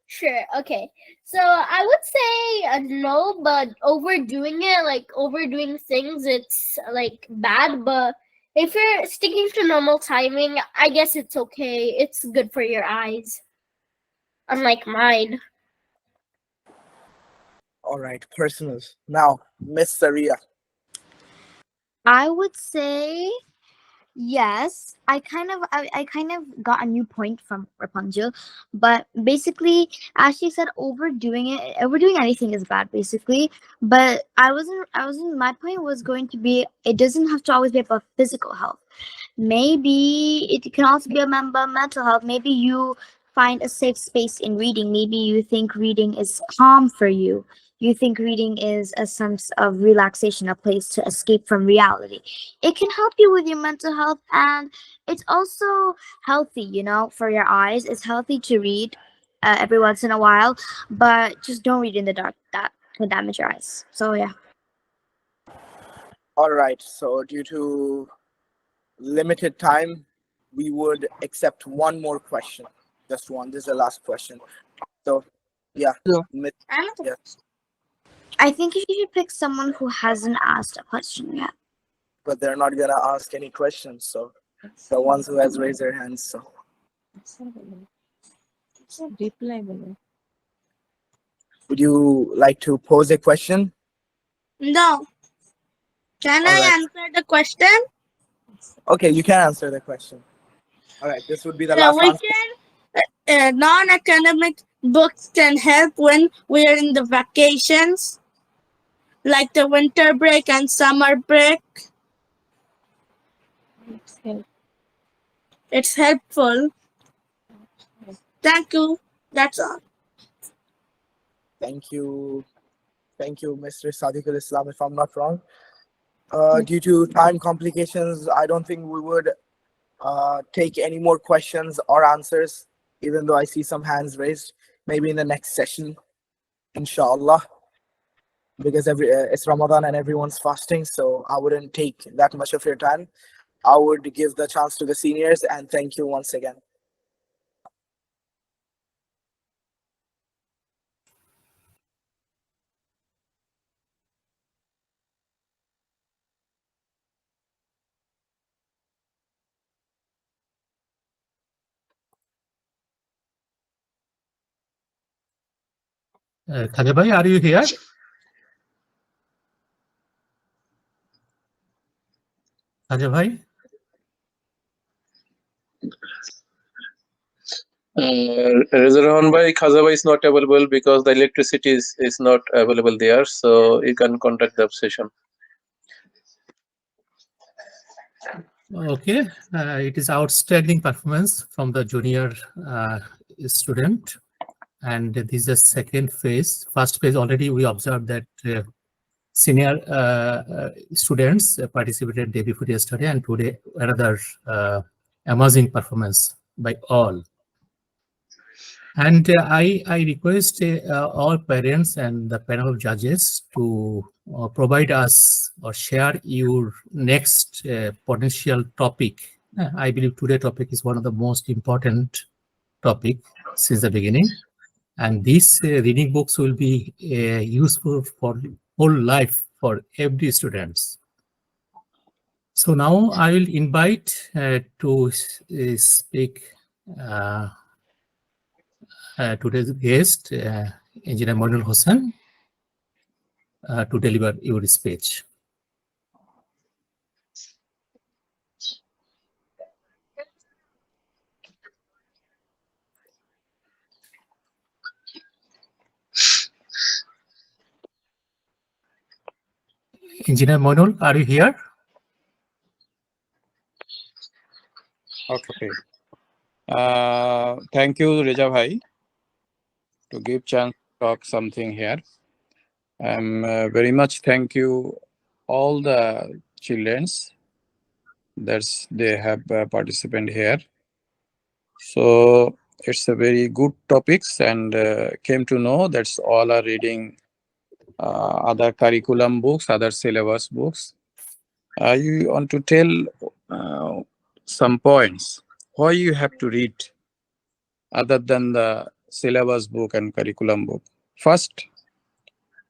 Sure. Okay. So I would say no, but overdoing it, like overdoing things, it's like bad. But if you're sticking to normal timing, I guess it's okay. It's good for your eyes, unlike mine. All right, personals. Now, Miss Saria. I would say yes. I kind of got a new point from Rapunzel, but basically, as she said, overdoing anything is bad, basically. But my point was going to be, it doesn't have to always be about physical health. Maybe it can also be about mental health. Maybe you find a safe space in reading. Maybe you think reading is calm for you. You think reading is a sense of relaxation, a place to escape from reality. It can help you with your mental health, and it's also healthy, for your eyes. It's healthy to read every once in a while, but just don't read in the dark. That can damage your eyes. So, yeah. All right, so due to limited time, we would accept one more question. Just one. This is the last question. So, yeah. Yes. I think you should pick someone who hasn't asked a question yet. But they're not gonna ask any questions. So, the ones who has raised their hands. So, would you like to pose a question? No. Can I answer the question? Okay, you can answer the question. All right, this would be the last answer. Non-academic books can help when we are in the vacations, like the winter break and summer break. It's helpful. Thank you. That's all. Thank you, Mr. Sadiqul Islam. If I'm not wrong, due to time complications, I don't think we would take any more questions or answers. Even though I see some hands raised, maybe in the next session, inshallah. Because it's Ramadan and everyone's fasting, so I wouldn't take that much of your time. I would give the chance to the seniors, and thank you once again. Khaja bhai, are you here? Khaja bhai? Rezarhan bhai, Khaja bhai is not available because the electricity is not available there, so you can contact the session. Okay, it is outstanding performance from the junior student, and this is the second phase. First phase already we observed that senior students participated day before yesterday, and today another amazing performance by all. And I request all parents and the panel of judges to provide us or share your next potential topic. I believe today's topic is one of the most important topic since the beginning. And these reading books will be useful for whole life for every students. So now I will invite to speak today's guest, Engineer Moinul Hossain, to deliver your speech. Engineer Moinul, are you here? Okay. Thank you, Reza bhai, to give chance to talk something here. Very much thank you all the childrens that they have participant here. So it's a very good topics, and came to know that's all are reading other curriculum books, other syllabus books. You want to tell some points why you have to read other than the syllabus book and curriculum book. First,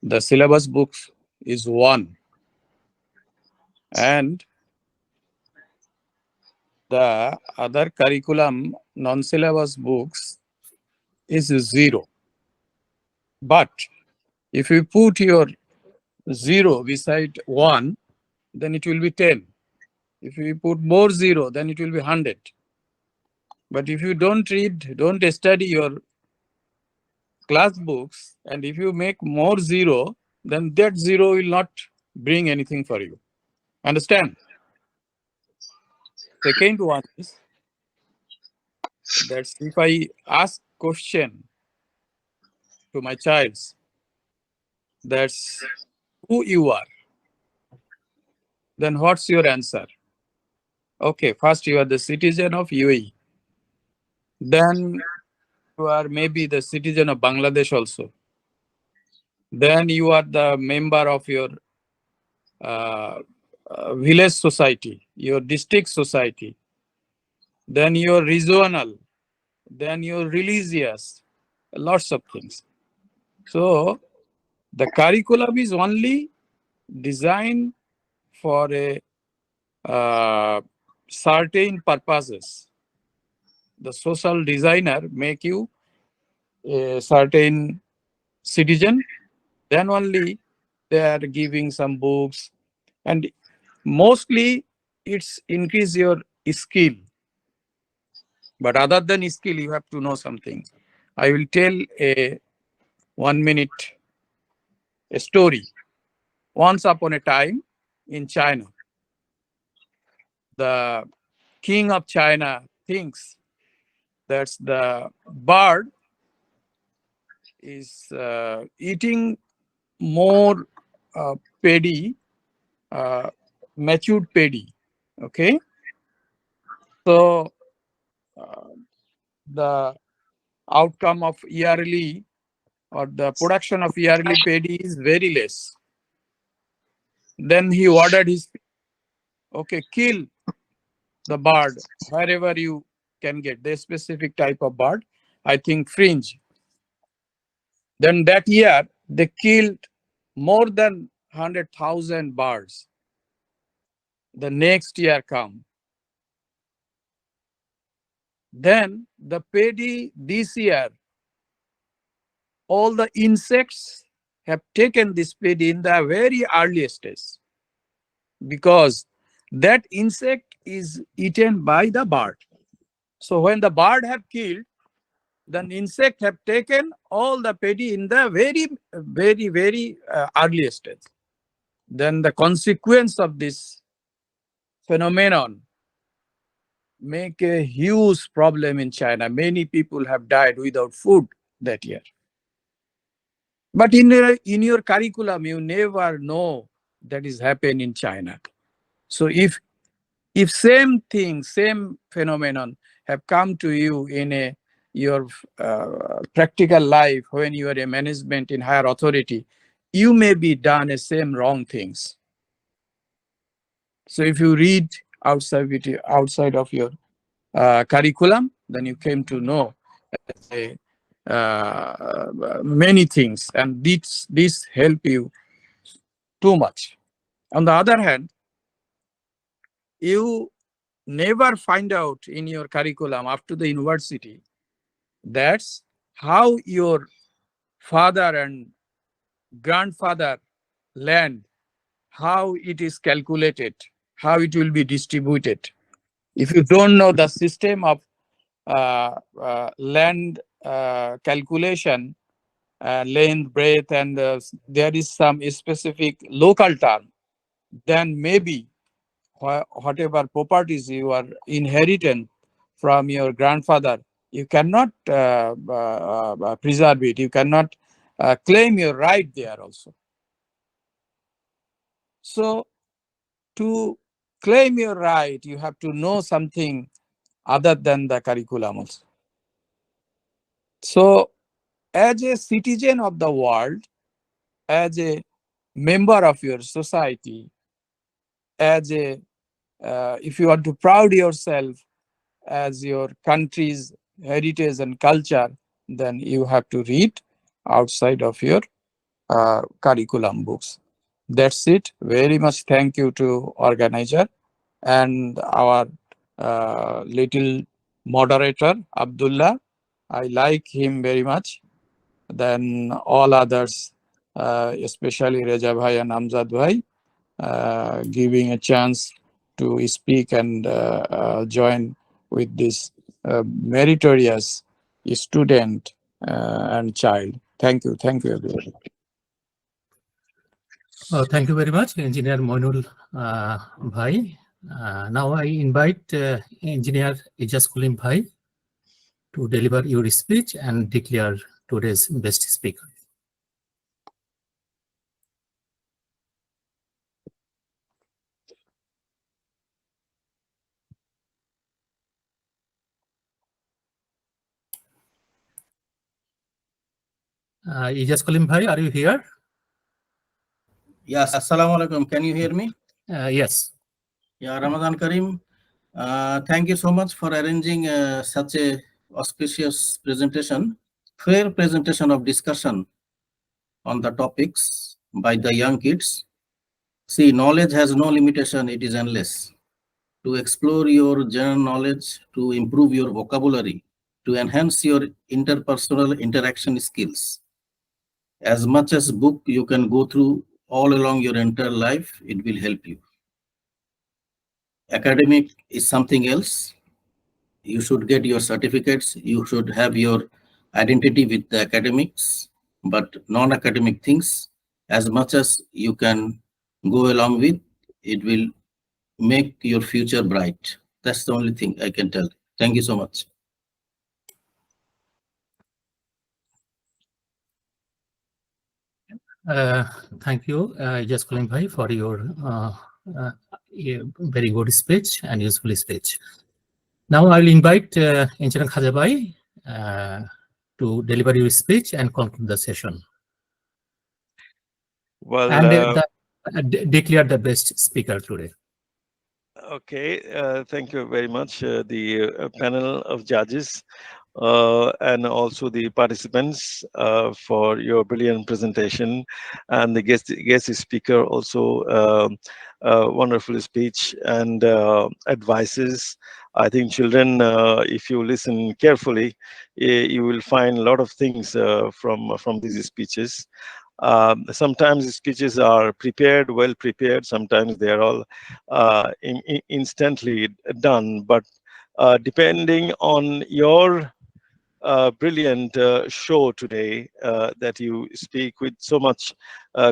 the syllabus books is one, and the other curriculum non-syllabus books is zero. But if you put your zero beside one, then it will be 10. If you put more zero, then it will be 100. But if you don't read, don't study your class books, and if you make more zero, then that zero will not bring anything for you. Understand? Second one is that if I ask question to my child, that's who you are, then what's your answer? Okay, first you are the citizen of UAE. Then you are maybe the citizen of Bangladesh also. Then you are the member of your village society, your district society. Then your regional, then your religious, lots of things. So the curriculum is only designed for a certain purposes. The social designer make you a certain citizen, then only they are giving some books, and mostly it's increase your skill. But other than skill, you have to know something. I will tell a 1 minute story. Once upon a time in China, the king of China thinks that the bird is eating more paddy, matured paddy. Okay, so the outcome of yearly or the production of yearly paddy is very less. Then he ordered his, okay, kill the bird wherever you can get the specific type of bird, I think fringe. Then that year they killed more than 100,000 birds. The next year come. Then the paddy this year, all the insects have taken this paddy in the very early stage, because that insect is eaten by the bird. So when the bird have killed, the insect have taken all the paddy in the very early stage. Then the consequence of this phenomenon make a huge problem in China. Many people have died without food that year. But in your curriculum, you never know that is happening in China. So if same thing, same phenomenon have come to you in your practical life when you are a management in higher authority, you may be done the same wrong things. So if you read outside of your curriculum, then you came to know many things, and this help you too much. On the other hand, you never find out in your curriculum after the university that's how your father and grandfather land, how it is calculated, how it will be distributed. If you don't know the system of land calculation, length, breadth, and there is some specific local term, then maybe whatever properties you are inheriting from your grandfather, you cannot preserve it. You cannot claim your right there also. So to claim your right, you have to know something other than the curriculum also. So as a citizen of the world, as a member of your society, as a if you want to proud yourself as your country's heritage and culture, then you have to read outside of your curriculum books. That's it. Very much thank you to organizer and our little moderator, Abdullah. I like him very much. Then all others, especially Reza Bhai and Amjad Bhai, giving a chance to speak and join with this meritorious student and child. Thank you. Thank you, everyone. Thank you very much, Engineer Moinul Bhai. Now I invite Engineer Ijaz Kulim Bhai to deliver your speech and declare today's best speaker. Ijaz Kulim Bhai, are you here? Yes, Assalamu alaikum. Can you hear me? Yes. Yeah, Ramadan Karim. Thank you so much for arranging such a auspicious presentation, fair presentation of discussion on the topics by the young kids. See, knowledge has no limitation, it is endless. To explore your general knowledge, to improve your vocabulary, to enhance your interpersonal interaction skills. As much as book you can go through all along your entire life, it will help you. Academic is something else. You should get your certificates, you should have your identity with the academics, but non-academic things, as much as you can go along with, it will make your future bright. That's the only thing I can tell. Thank you so much. Thank you, Ijaz Kulim Bhai, for your very good speech and useful speech. Now I will invite Engineer Khaja Bhai to deliver your speech and conclude the session. Well, and declare the best speaker today. Okay, thank you very much, the panel of judges, and also the participants for your brilliant presentation, and the guest speaker also wonderful speech and advices. I think children, if you listen carefully, you will find a lot of things from these speeches. Sometimes speeches are prepared, well prepared. Sometimes they are all instantly done. But depending on your brilliant show today, that you speak with so much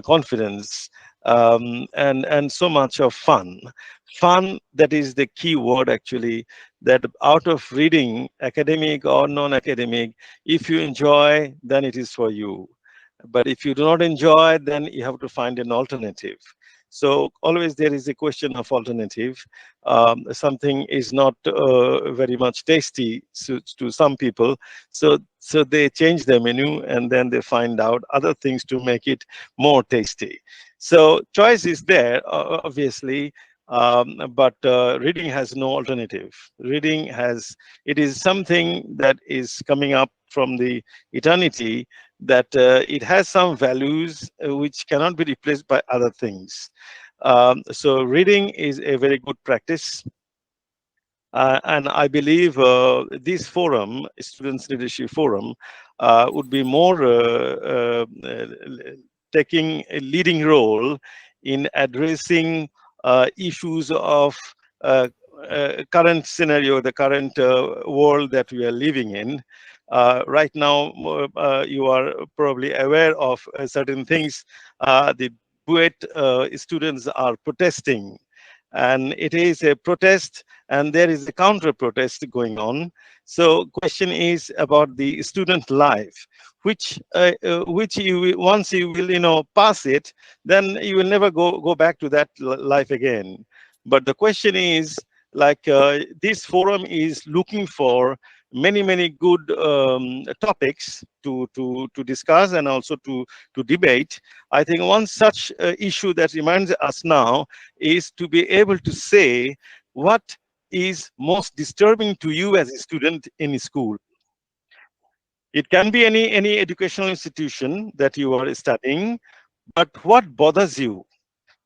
confidence and so much of fun. Fun, that is the key word actually, that out of reading, academic or non-academic, if you enjoy, then it is for you. But if you do not enjoy, then you have to find an alternative. So always there is a question of alternative. Something is not very much tasty to some people, so they change their menu and then they find out other things to make it more tasty. So choice is there, obviously, but reading has no alternative. Reading it is something that is coming up from the eternity, that it has some values which cannot be replaced by other things. So reading is a very good practice. And I believe this forum, Students Leadership Forum, would be more taking a leading role in addressing issues of current scenario, the current world that we are living in. Right now, you are probably aware of certain things. The BUET students are protesting, and it is a protest, and there is a counter protest going on. So question is about the student life, which once you will pass it, then you will never go back to that life again. But the question is, like this forum is looking for many good topics to discuss and also to debate. I think one such issue that reminds us now is to be able to say what is most disturbing to you as a student in school. It can be any educational institution that you are studying, but what bothers you?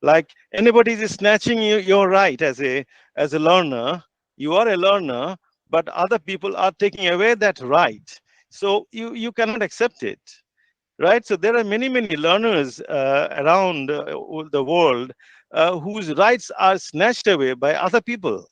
Like anybody is snatching your right as a learner. You are a learner, but other people are taking away that right. So you cannot accept it, right? So there are many learners around the world whose rights are snatched away by other people,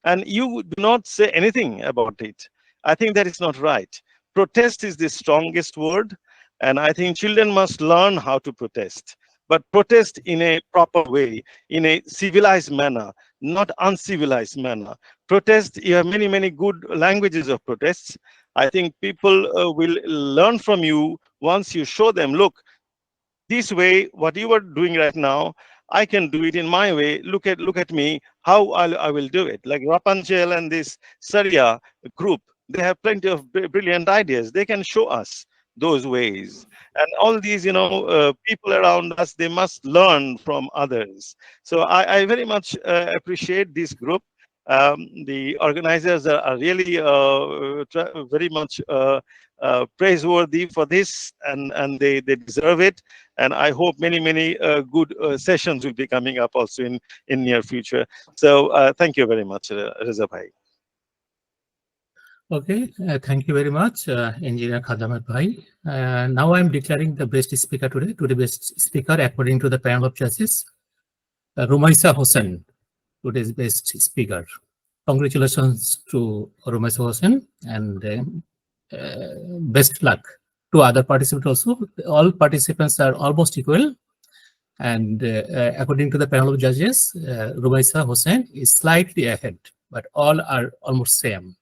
and you do not say anything about it. I think that is not right. Protest is the strongest word, and I think children must learn how to protest, but protest in a proper way, in a civilized manner, not uncivilized manner. Protest, you have many good languages of protests. I think people will learn from you once you show them, look, this way, what you are doing right now, I can do it in my way. Look at me, how I will do it. Like Rapunzel and this Sharjah group, they have plenty of brilliant ideas. They can show us those ways. And all these, people around us, they must learn from others. So I very much appreciate this group. The organizers are really very much praiseworthy for this, and they deserve it. And I hope many good sessions will be coming up also in near future. So thank you very much, Reza Bhai. Okay, thank you very much, Engineer Khadamat Bhai. Now I'm declaring the best speaker today. Today best speaker according to the panel of judges, Rumaisa Hossain, today's best speaker. Congratulations to Rumaisa Hossain, and best luck to other participants also. All participants are almost equal. And according to the panel of judges, Rumaisa Hossain is slightly ahead, but all are almost same.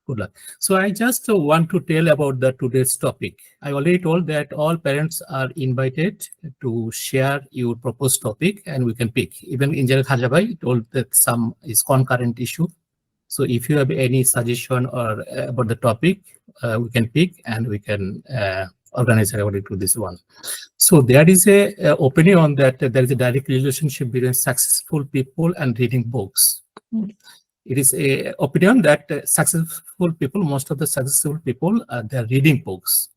Good luck. So I just want to tell about the today's topic. I already told that all parents are invited to share your proposed topic, and we can pick. Even Engineer Khaja Bhai told that some is concurrent issue. So if you have any suggestion or about the topic, we can pick and we can organize according to this one. So there is a opinion on that there is a direct relationship between successful people and reading books. It is a opinion that successful people, most of the successful people, they are reading books.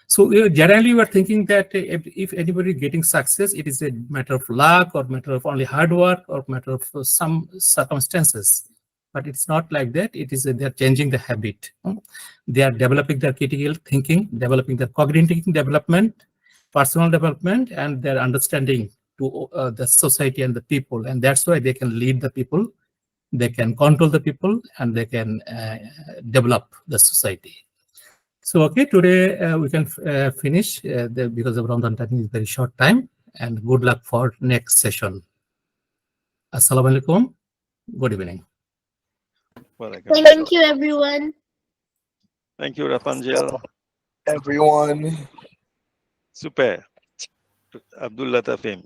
So generally we are thinking that if anybody getting success, it is a matter of luck or matter of only hard work or matter of some circumstances. But it's not like that. It is they are changing the habit. They are developing their critical thinking, developing their cognitive development, personal development, and their understanding to the society and the people. And that's why they can lead the people, they can control the people, and they can develop the society. So, okay, today we can finish because of Ramadan time is very short time, and good luck for next session. Assalamu alaikum. Good evening. Thank you, everyone. Thank you, Rapunzel. Everyone. Super. Abdullah Tafhim.